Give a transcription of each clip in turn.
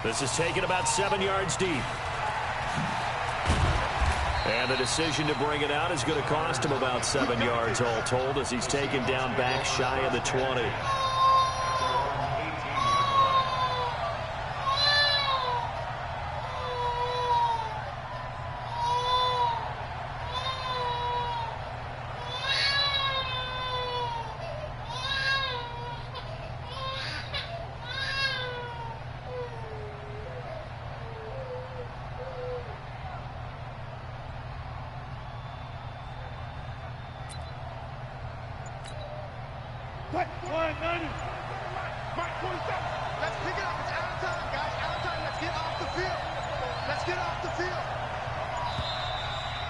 This is taken about 7 yards deep. And the decision to bring it out is going to cost him about 7 yards all told as he's taken down back shy of the 20.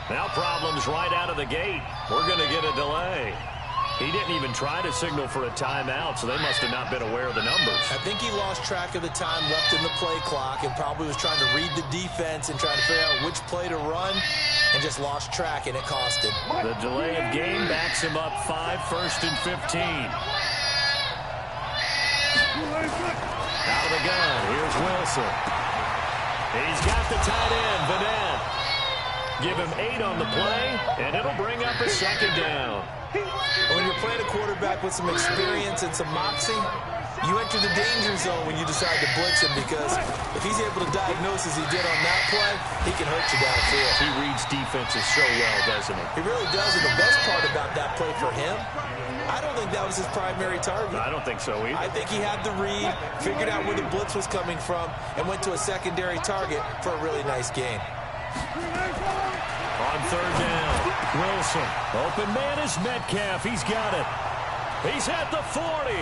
Now problems right out of the gate. We're going to get a delay. He didn't even try to signal for a timeout, so they must have not been aware of the numbers. I think he lost track of the time left in the play clock and probably was trying to read the defense and trying to figure out which play to run and just lost track, and it cost him. The delay of game backs him up 5, 1st and 15. Out of the gun, here's Wilson. He's got the tight end, Vanette. Give him 8 on the play, and it'll bring up a 2nd down. When you're playing a quarterback with some experience and some moxie, you enter the danger zone when you decide to blitz him, because if he's able to diagnose as he did on that play, he can hurt you downfield. He reads defenses so well, doesn't he? He really does, and the best part about that play for him, I don't think that was his primary target. I don't think so either. I think he had the read, figured out where the blitz was coming from, and went to a secondary target for a really nice gain. On 3rd down, Wilson. Open man is Metcalf. He's got it. He's at the 40,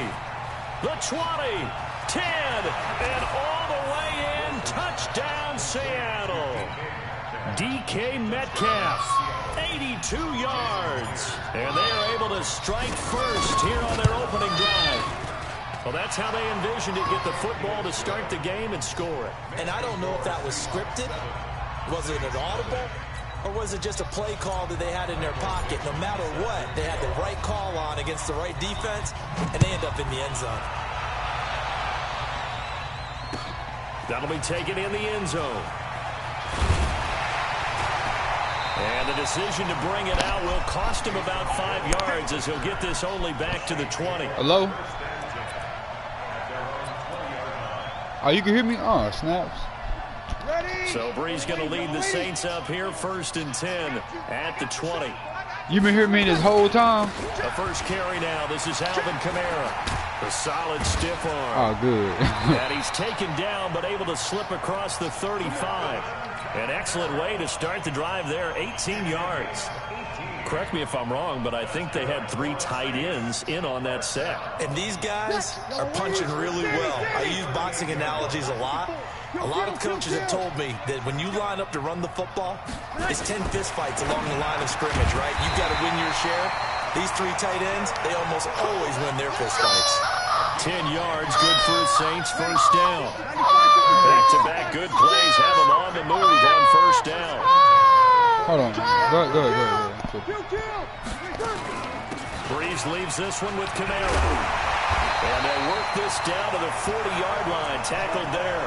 the 20, 10, and all the way in. Touchdown, Seattle. DK Metcalf, 82 yards. And they are able to strike first here on their opening drive. Well, that's how they envisioned it, get the football to start the game and score it. And I don't know if that was scripted. Was it an audible? Or was it just a play call that they had in their pocket? No matter what, they had the right call on against the right defense, and they end up in the end zone. That'll be taken in the end zone. And the decision to bring it out will cost him about 5 yards as he'll get this only back to the 20. Hello? Oh, you can hear me? Oh, snaps. So Bree's going to lead the Saints up here, 1st and 10 at the 20. You been hearing me this whole time? The first carry now. This is Alvin Kamara. A solid stiff arm. Oh, good. And he's taken down but able to slip across the 35. An excellent way to start the drive there, 18 yards. Correct me if I'm wrong, but I think they had 3 tight ends in on that set. And these guys are punching really well. I use boxing analogies a lot. A lot of coaches have told me that when you line up to run the football, it's 10 fistfights along the line of scrimmage, right? You've got to win your share. These 3 tight ends, they almost always win their fistfights. 10 yards, good for the Saints, 1st down. Back-to-back good plays have them on the move on 1st down. Hold on. Go ahead. Breeze leaves this one with Kamara. And they'll work this down to the 40-yard line, tackled there.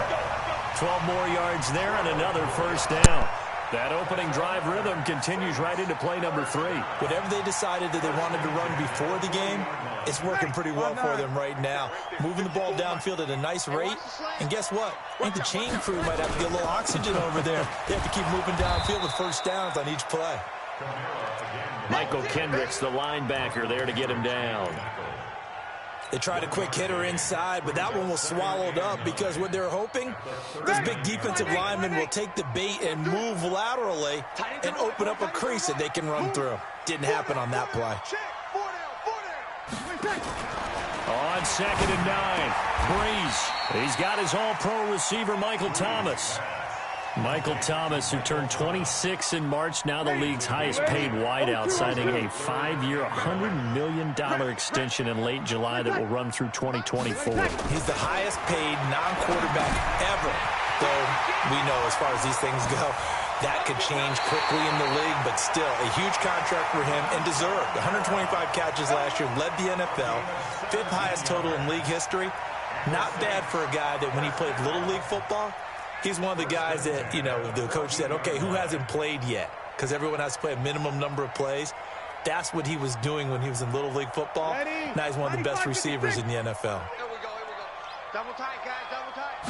12 more yards there and another 1st down. That opening drive rhythm continues right into play number 3. Whatever they decided that they wanted to run before the game, it's working pretty well for them right now. Moving the ball downfield at a nice rate. And guess what? I think the chain crew might have to get a little oxygen over there. They have to keep moving downfield with 1st downs on each play. Michael Kendricks, the linebacker, there to get him down. They tried a quick hitter inside, but that one was swallowed up because what they're hoping, this big defensive lineman will take the bait and move laterally and open up a crease that they can run through. Didn't happen on that play. On 2nd and 9, Breeze. He's got his all-pro receiver, Michael Thomas. Michael Thomas, who turned 26 in March, now the league's highest-paid wideout, signing a 5-year, $100 million extension in late July that will run through 2024. He's the highest-paid non-quarterback ever, though we know as far as these things go, that could change quickly in the league, but still a huge contract for him and deserved. 125 catches last year, led the NFL, 5th highest total in league history. Not bad for a guy that when he played Little League football, he's one of the guys that, the coach said, okay, who hasn't played yet? Because everyone has to play a minimum number of plays. That's what he was doing when he was in Little League football. Now he's one of the best receivers in the NFL. Here we go. Double tight, guys, double tight.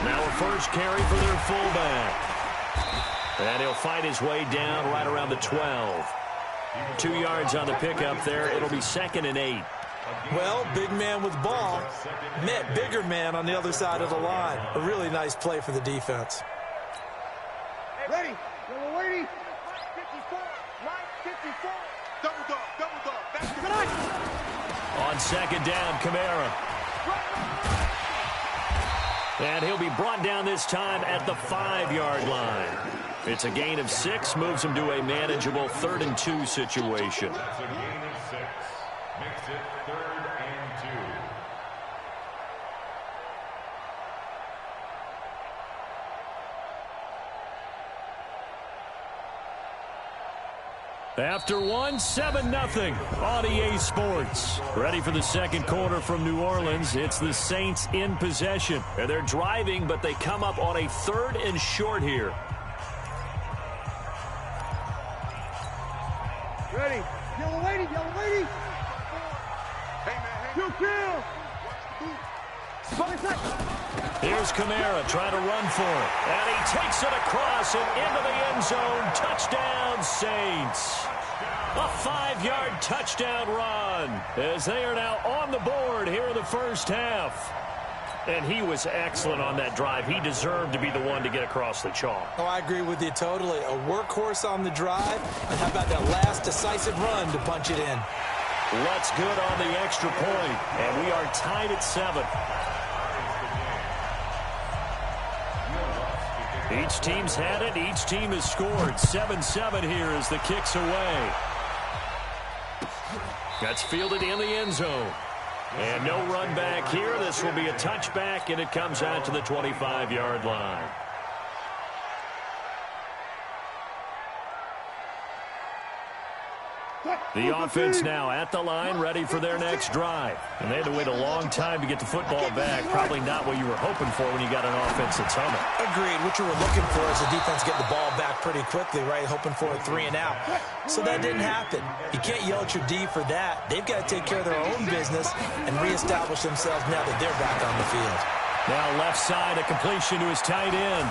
Now a first carry for their fullback. And he'll fight his way down right around the 12. 2 yards on the pickup there. It'll be 2nd and 8. Well, big man with ball met bigger man on the other side of the line. A really nice play for the defense. Ready. We're waiting. 54. Right 54. Double dog. Back to back. On 2nd down, Kamara. And he'll be brought down this time at the 5-yard line. It's a gain of 6, moves him to a manageable 3rd and 2 situation. That's a gain of 6. Makes it 3rd and 2. After 1, 7-0 on EA Sports. Ready for the second quarter from New Orleans. It's the Saints in possession. And they're driving, but they come up on a 3rd and short here. Ready. Yellow lady. Hey, man. Here's Kamara trying to run for it. And he takes it across and into the end zone. Touchdown, Saints. A 5-yard touchdown run as they are now on the board here in the first half. And he was excellent on that drive. He deserved to be the one to get across the chalk. Oh, I agree with you totally. A workhorse on the drive. And how about that last decisive run to punch it in? What's good on the extra point. And we are tied at 7. Each team's had it. Each team has scored. 7-7 here as the kick's away. That's fielded in the end zone. And no run back here. This will be a touchback, and it comes out to the 25-yard line. The offense now at the line, ready for their next drive. And they had to wait a long time to get the football back. Probably not what you were hoping for when you got an offense that's humming. Agreed. What you were looking for is the defense get the ball back pretty quickly, right? Hoping for a 3 and out. So that didn't happen. You can't yell at your D for that. They've got to take care of their own business and reestablish themselves now that they're back on the field. Now left side, a completion to his tight end.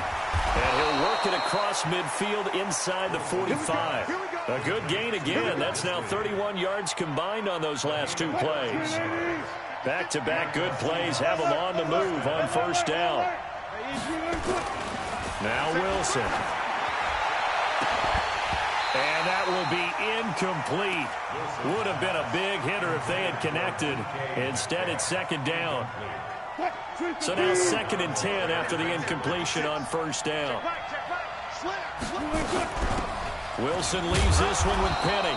And he'll work it across midfield inside the 45. A good gain again. That's now 31 yards combined on those last 2 plays. Back-to-back good plays have them on the move on first down. Now Wilson. And that will be incomplete. Would have been a big hitter if they had connected. Instead, it's 2nd down. So now 2nd and 10 after the incompletion on first down. Wilson leaves this one with Penny.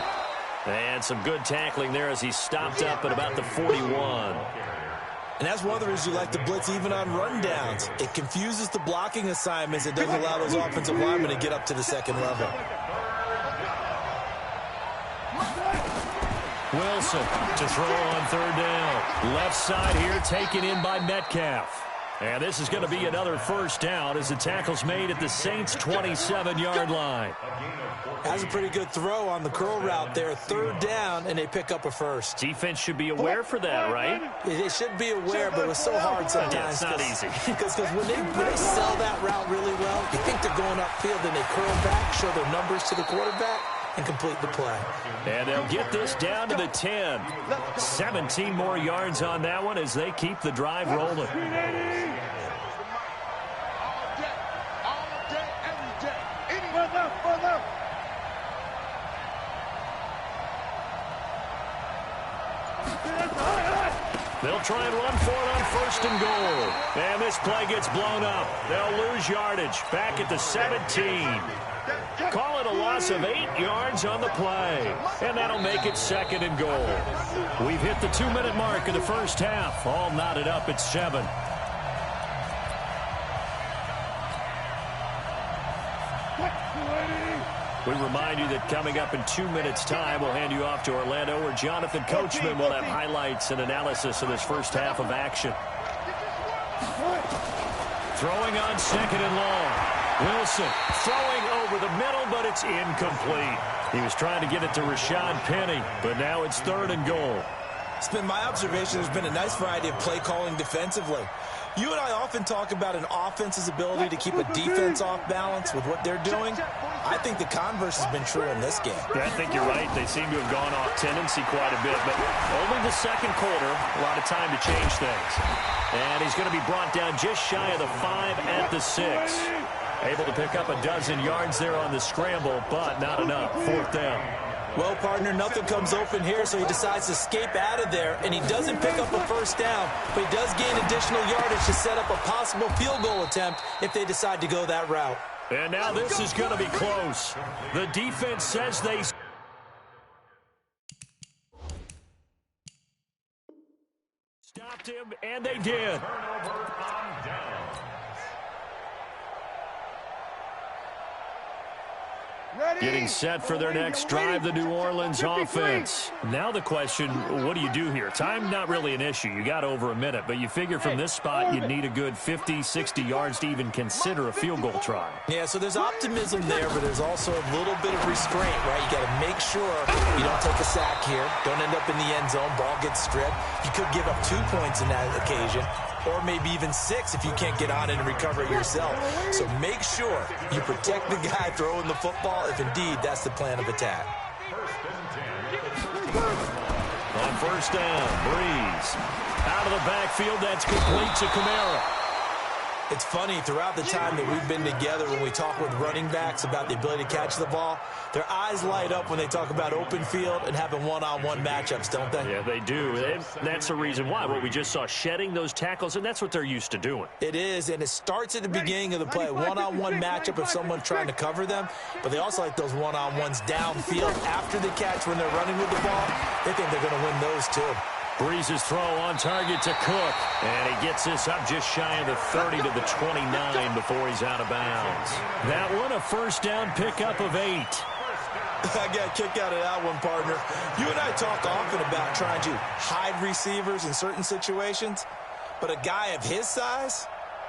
And some good tackling there as he stopped up at about the 41. And that's one of the reasons you like to blitz even on rundowns. It confuses the blocking assignments. It doesn't allow those offensive linemen to get up to the second level. Wilson to throw on 3rd down. Left side here taken in by Metcalf. And this is going to be another first down as the tackle's made at the Saints' 27-yard line. That's a pretty good throw on the curl route there. 3rd down, and they pick up a first. Defense should be aware for that, right? They should be aware, but it was so hard sometimes. Yeah, it's not easy. Because when they sell that route really well, you think they're going upfield, and they curl back, show their numbers to the quarterback, and complete the play. And they'll get this down to the 10. 17 more yards on that one as they keep the drive rolling. They'll try and run for it on 1st and goal. And this play gets blown up. They'll lose yardage back at the 17. Call it a loss of 8 yards on the play. And that'll make it 2nd and goal. We've hit the 2-minute mark of the first half. All knotted up at 7. We remind you that coming up in 2 minutes' time, we'll hand you off to Orlando, where Jonathan Coachman will have highlights and analysis of this first half of action. Throwing on second and long. Wilson throwing over the middle, but it's incomplete. He was trying to get it to Rashad Penny, but now it's 3rd and goal. It's been my observation there's been a nice variety of play calling defensively. You and I often talk about an offense's ability to keep a defense off balance with what they're doing. I think the converse has been true in this game. Yeah, I think you're right. They seem to have gone off tendency quite a bit, but only the second quarter, a lot of time to change things. And he's going to be brought down just shy of the 5 at the 6. Able to pick up a dozen yards there on the scramble, but not enough. 4th down. Well, partner, nothing comes open here, so he decides to escape out of there, and he doesn't pick up a first down, but he does gain additional yardage to set up a possible field goal attempt if they decide to go that route. And now this is going to be close. The defense says they stopped him, and they did. Turnover on downs. Getting set for their next drive, the New Orleans offense. Now the question, what do you do here? Time, not really an issue. You got over a minute, but you figure from this spot you'd need a good 50, 60 yards to even consider a field goal try. Yeah, so there's optimism there, but there's also a little bit of restraint, right? You got to make sure you don't take a sack here. Don't end up in the end zone. Ball gets stripped. You could give up 2 points in that occasion, or maybe even 6 if you can't get on it and recover it yourself. So make sure you protect the guy throwing the football if indeed that's the plan of attack. On first down, Breeze. Out of the backfield, that's complete to Kamara. It's funny, throughout the time that we've been together, when we talk with running backs about the ability to catch the ball, their eyes light up when they talk about open field and having one-on-one matchups, don't they? Yeah, they do. And that's the reason why. What we just saw, shedding those tackles, and that's what they're used to doing. It is, and it starts at the beginning of the play. One-on-one matchup if someone's trying to cover them, but they also like those one-on-ones downfield after the catch when they're running with the ball. They think they're going to win those too. Breeze's throw on target to Cook. And he gets this up just shy of the 30 to the 29 before he's out of bounds. That one, a first down pickup of 8. I got a kick out of that one, partner. You and I talk often about trying to hide receivers in certain situations, but a guy of his size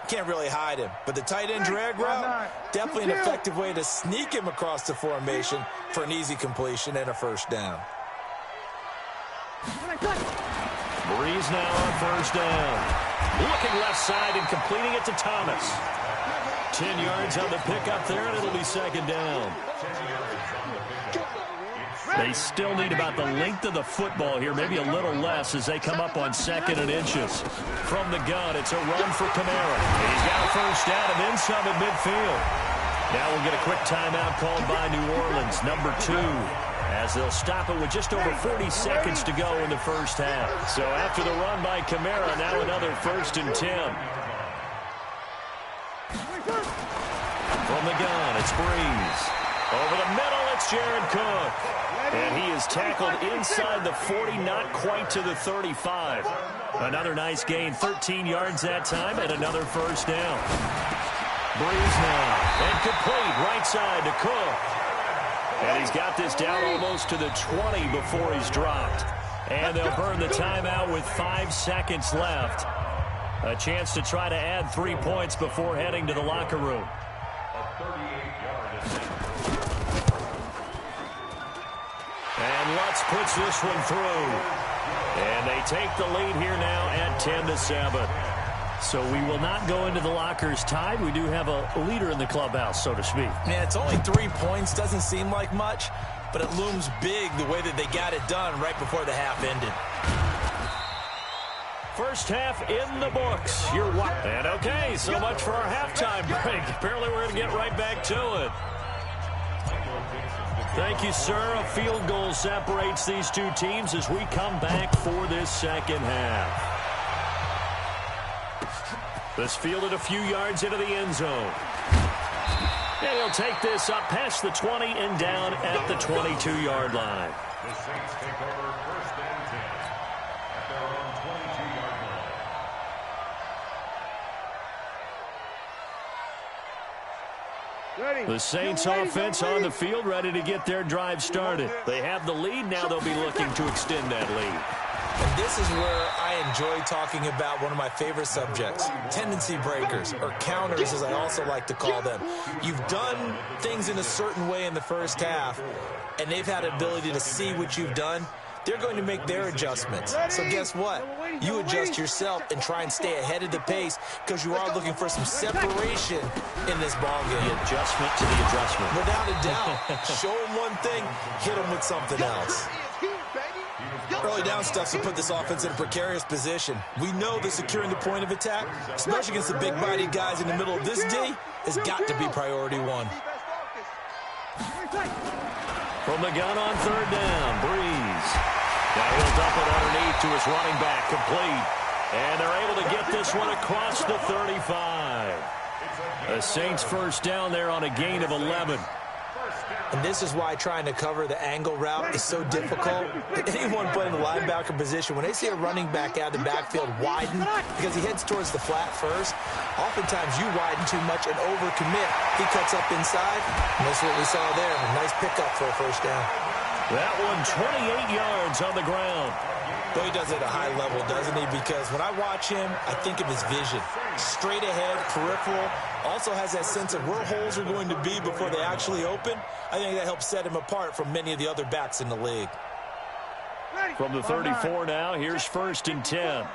can't really hide him. But the tight end drag route, definitely an effective way to sneak him across the formation for an easy completion and a first down. Breeze now on first down. Looking left side and completing it to Thomas. 10 yards on the pickup there, and it'll be second down. They still need about the length of the football here, maybe a little less as they come up on 2nd and inches. From the gun, it's a run for Kamara. He's got a first down and then some at midfield. Now we'll get a quick timeout called by New Orleans, number 2. As they'll stop it with just over 40 seconds to go in the first half. So after the run by Kamara, now another 1st and 10. From the gun, it's Breeze. Over the middle, it's Jared Cook. And he is tackled inside the 40, not quite to the 35. Another nice gain, 13 yards that time, and another first down. Breeze now, and complete right side to Cook. And he's got this down almost to the 20 before he's dropped. And they'll burn the timeout with 5 seconds left. A chance to try to add 3 points before heading to the locker room. And Lutz puts this one through. And they take the lead here now at 10-7. So we will not go into the lockers tied. We do have a leader in the clubhouse, so to speak. Yeah, it's only 3 points. Doesn't seem like much, but it looms big the way that they got it done right before the half ended. First half in the books. You're what? And okay, so much for our halftime break. Apparently we're going to get right back to it. Thank you, sir. A field goal separates these two teams as we come back for this second half. This fielded a few yards into the end zone. And he'll take this up past the 20 and down at the 22-yard line. The Saints take over 1st and 10 at their own 22-yard line. The Saints offense on the field, ready to get their drive started. They have the lead. Now they'll be looking to extend that lead. And this is where I enjoy talking about one of my favorite subjects, tendency breakers, or counters as I also like to call them. You've done things in a certain way in the first half, and they've had the ability to see what you've done. They're going to make their adjustments. So guess what? You adjust yourself and try and stay ahead of the pace because you are looking for some separation in this ball game. The adjustment to the adjustment. Without a doubt. Show them one thing, hit them with something else. Early down stuff to put this offense in a precarious position. We know that securing the point of attack, especially against the big-bodied guys in the middle of this D, has got to be priority one. From the gun on third down, Breeze. Now he'll dump it underneath to his running back, complete. And they're able to get this one across the 35. The Saints first down there on a gain of 11. And this is why trying to cover the angle route is so difficult. Anyone playing the linebacker position, when they see a running back out of the backfield widen because he heads towards the flat first, oftentimes you widen too much and overcommit. He cuts up inside, and that's what we saw there. A nice pickup for a first down. That one 28 yards on the ground. But he does it at a high level, doesn't he? Because when I watch him, I think of his vision. Straight ahead, peripheral. Also has that sense of where holes are going to be before they actually open. I think that helps set him apart from many of the other backs in the league. From the 34 now, here's first and 10.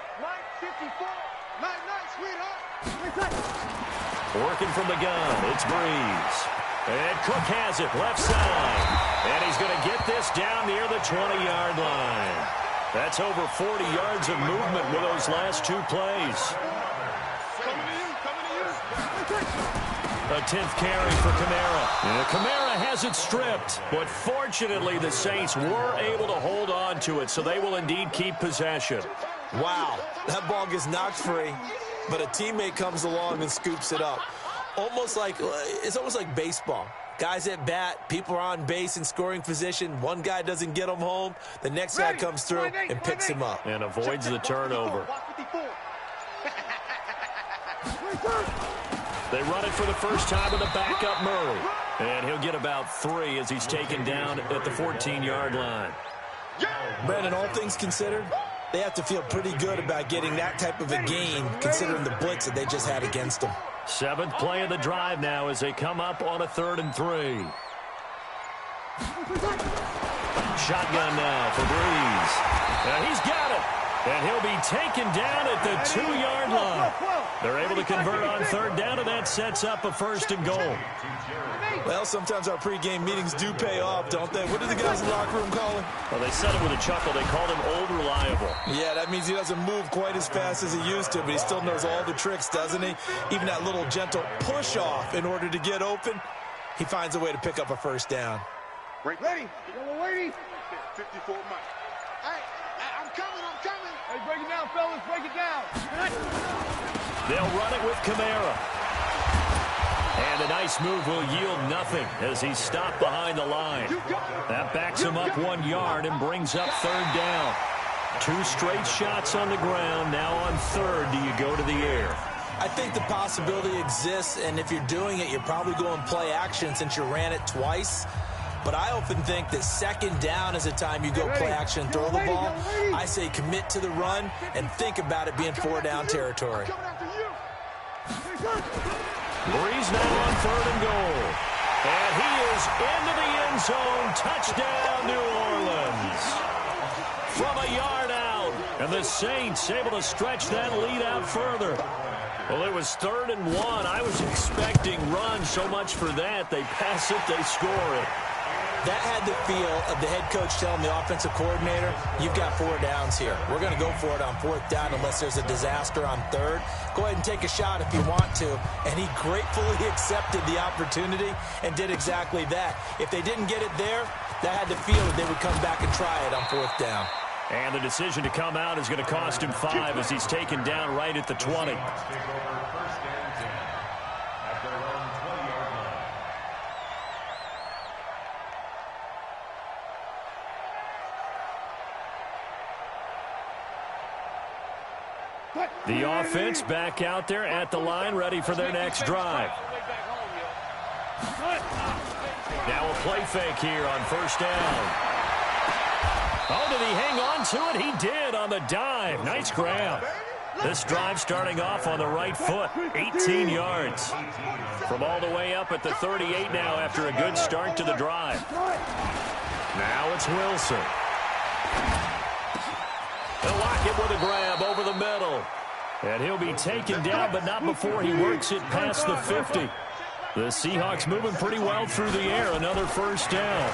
Working from the gun, it's Breeze. And Cook has it, left side. And he's going to get this down near the 20-yard line. That's over 40 yards of movement with those last two plays. A 10th carry for Kamara. And Kamara has it stripped. But fortunately, the Saints were able to hold on to it, so they will indeed keep possession. Wow, that ball gets knocked free, but a teammate comes along and scoops it up. It's almost like baseball. Guys at bat, people are on base in scoring position. One guy doesn't get him home. The next guy comes through and picks him up. And avoids the turnover. They run it for the first time with a backup Murray. And he'll get about 3 as he's taken down at the 14-yard line. Brandon, all things considered, they have to feel pretty good about getting that type of a gain considering the blitz that they just had against them. 7th play of the drive now as they come up on a 3rd and 3. Shotgun now for Breeze. And he's got it. And he'll be taken down at the 2-yard line. They're able to convert on 3rd down, and that sets up a 1st and goal. Well, sometimes our pregame meetings do pay off, don't they? What do the guys in the locker room call him? Well, they said it with a chuckle. They called him Old Reliable. Yeah, that means he doesn't move quite as fast as he used to, but he still knows all the tricks, doesn't he? Even that little gentle push-off in order to get open, he finds a way to pick up a 1st down. Ready. 54 miles. Hey, I'm coming. Hey, break it down, fellas. Break it down. They'll run it with Kamara. And a nice move will yield nothing as he's stopped behind the line. That backs him up 1 yard and brings up 3rd down. 2 straight shots on the ground. Now on 3rd, do you go to the air? I think the possibility exists, and if you're doing it, you're probably going play action since you ran it twice. But I often think that 2nd down is the time you go play action and throw the ball. I say commit to the run and think about it being 4-down territory. Breeze now on 3rd and goal. And he is into the end zone. Touchdown, New Orleans. From a yard out. And the Saints able to stretch that lead out further. Well, it was 3rd and 1. I was expecting run so much for that. They pass it, they score it. That had the feel of the head coach telling the offensive coordinator, you've got 4 downs here. We're going to go for it on 4th down unless there's a disaster on 3rd. Go ahead and take a shot if you want to. And he gratefully accepted the opportunity and did exactly that. If they didn't get it there, that had the feel that they would come back and try it on 4th down. And the decision to come out is going to cost him 5 as he's taken down right at the 20. The offense back out there at the line, ready for their next drive. Now a play fake here on first down. Oh, did he hang on to it? He did on the dive. Nice grab. This drive starting off on the right foot. 18 yards. From all the way up at the 38 now after a good start to the drive. Now it's Wilson. They'll lock it with a grab over the middle. And he'll be taken down, but not before he works it past the 50. The Seahawks moving pretty well through the air. Another first down.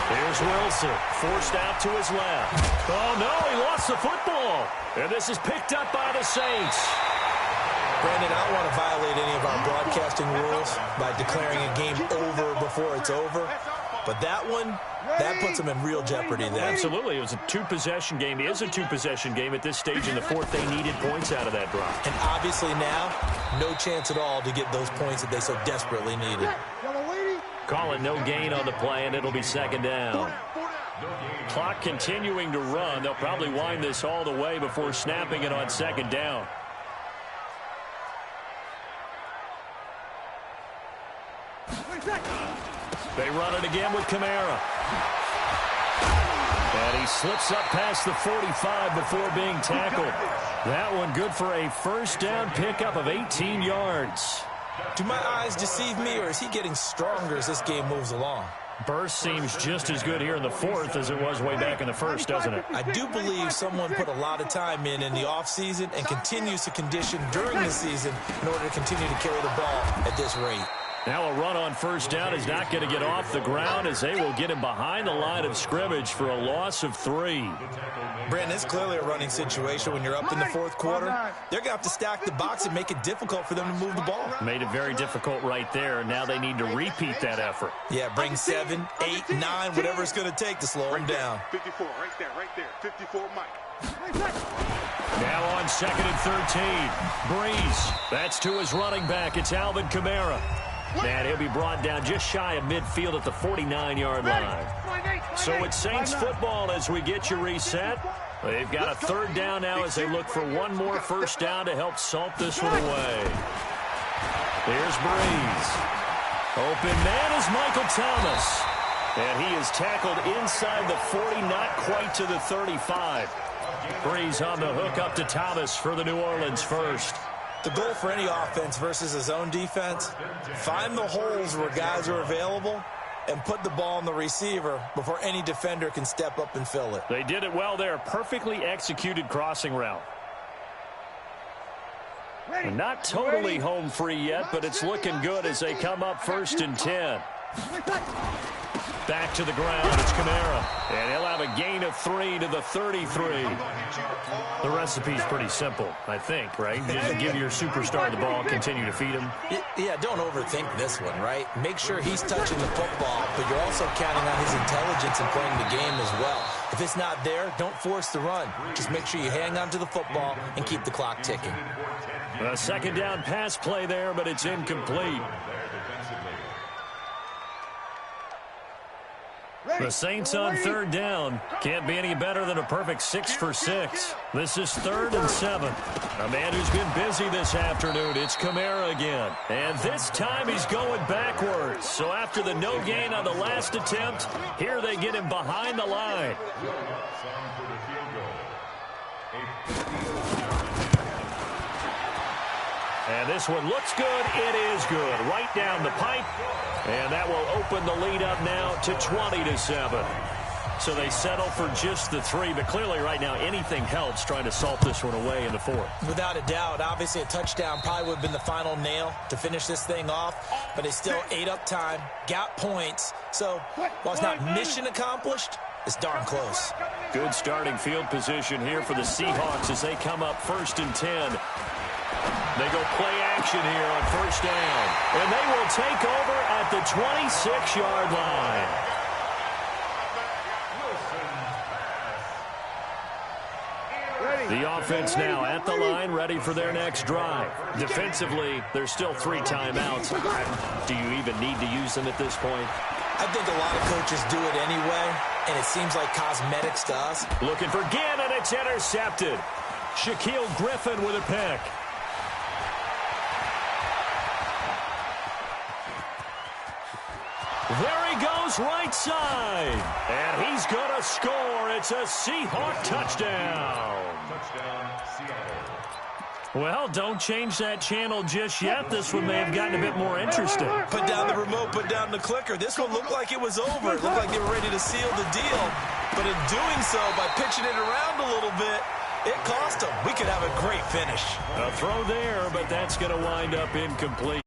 Here's Wilson, forced out to his left. Oh, no, he lost the football. And this is picked up by the Saints. Brandon, I don't want to violate any of our broadcasting rules by declaring a game over before it's over. But that one, that puts them in real jeopardy there. Absolutely. It was a two-possession game. It is a two-possession game at this stage in the fourth. They needed points out of that drive. And obviously now, no chance at all to get those points that they so desperately needed. Calling no gain on the play, and it'll be second down. Clock continuing to run. They'll probably wind this all the way before snapping it on second down. They run it again with Kamara. And he slips up past the 45 before being tackled. That one good for a first down pickup of 18 yards. Do my eyes deceive me, or is he getting stronger as this game moves along? Burst seems just as good here in the fourth as it was way back in the first, doesn't it? I do believe someone put a lot of time in the offseason and continues to condition during the season in order to continue to carry the ball at this rate. Now a run on first down is not going to get off the ground as they will get him behind the line of scrimmage for a loss of 3. Brandon, it's clearly a running situation when you're up in the fourth quarter. They're going to have to stack the box and make it difficult for them to move the ball. Made it very difficult right there. Now they need to repeat that effort. Yeah, bring 7, 8, 9, whatever it's going to take to slow them down. 54, right there. 54, Mike. Now on second and 13. Breeze. That's to his running back. It's Alvin Kamara. And he'll be brought down just shy of midfield at the 49-yard line. So it's Saints football as we get you reset. They've got a third down now as they look for one more first down to help salt this one away. Here's Breeze. Open man is Michael Thomas. And he is tackled inside the 40, not quite to the 35. Breeze on the hook up to Thomas for the New Orleans first. The goal for any offense versus his own defense, find the holes where guys are available and put the ball on the receiver before any defender can step up and fill it. They did it well there. Perfectly executed crossing route. Not totally home free yet, but it's looking good as they come up first and 10. Back to the ground, it's Kamara. And he'll have a gain of 3 to the 33. The recipe's pretty simple, I think, right? Just give your superstar the ball, continue to feed him. Yeah, don't overthink this one, right? Make sure he's touching the football, but you're also counting on his intelligence in playing the game as well. If it's not there, don't force the run. Just make sure you hang on to the football and keep the clock ticking. A second down pass play there, but it's incomplete. The Saints on third down. Can't be any better than a perfect 6 for 6. This is 3rd and 7. A man who's been busy this afternoon. It's Kamara again. And this time he's going backwards. So after the no gain on the last attempt, here they get him behind the line. And this one looks good. It is good. Right down the pipe. And that will open the lead up now to 20-7. So they settle for just the 3. But clearly right now anything helps trying to salt this one away in the 4th. Without a doubt. Obviously a touchdown probably would have been the final nail to finish this thing off. But they still ate up time, got points. So while it's not mission accomplished, it's darn close. Good starting field position here for the Seahawks as they come up 1st and 10. They go play action here on first down. And they will take over at the 26-yard line. The offense now at the line, ready for their next drive. Defensively, there's still 3 timeouts. Do you even need to use them at this point? I think a lot of coaches do it anyway, and it seems like cosmetics to us. Looking for Ginn, and it's intercepted. Shaquille Griffin with a pick. There he goes right side. And he's going to score. It's a Seahawk touchdown. Touchdown, Seattle. Well, don't change that channel just yet. This one may have gotten a bit more interesting. Put down the remote, put down the clicker. This one looked like it was over. It looked like they were ready to seal the deal. But in doing so, by pitching it around a little bit, it cost them. We could have a great finish. A throw there, but that's going to wind up incomplete.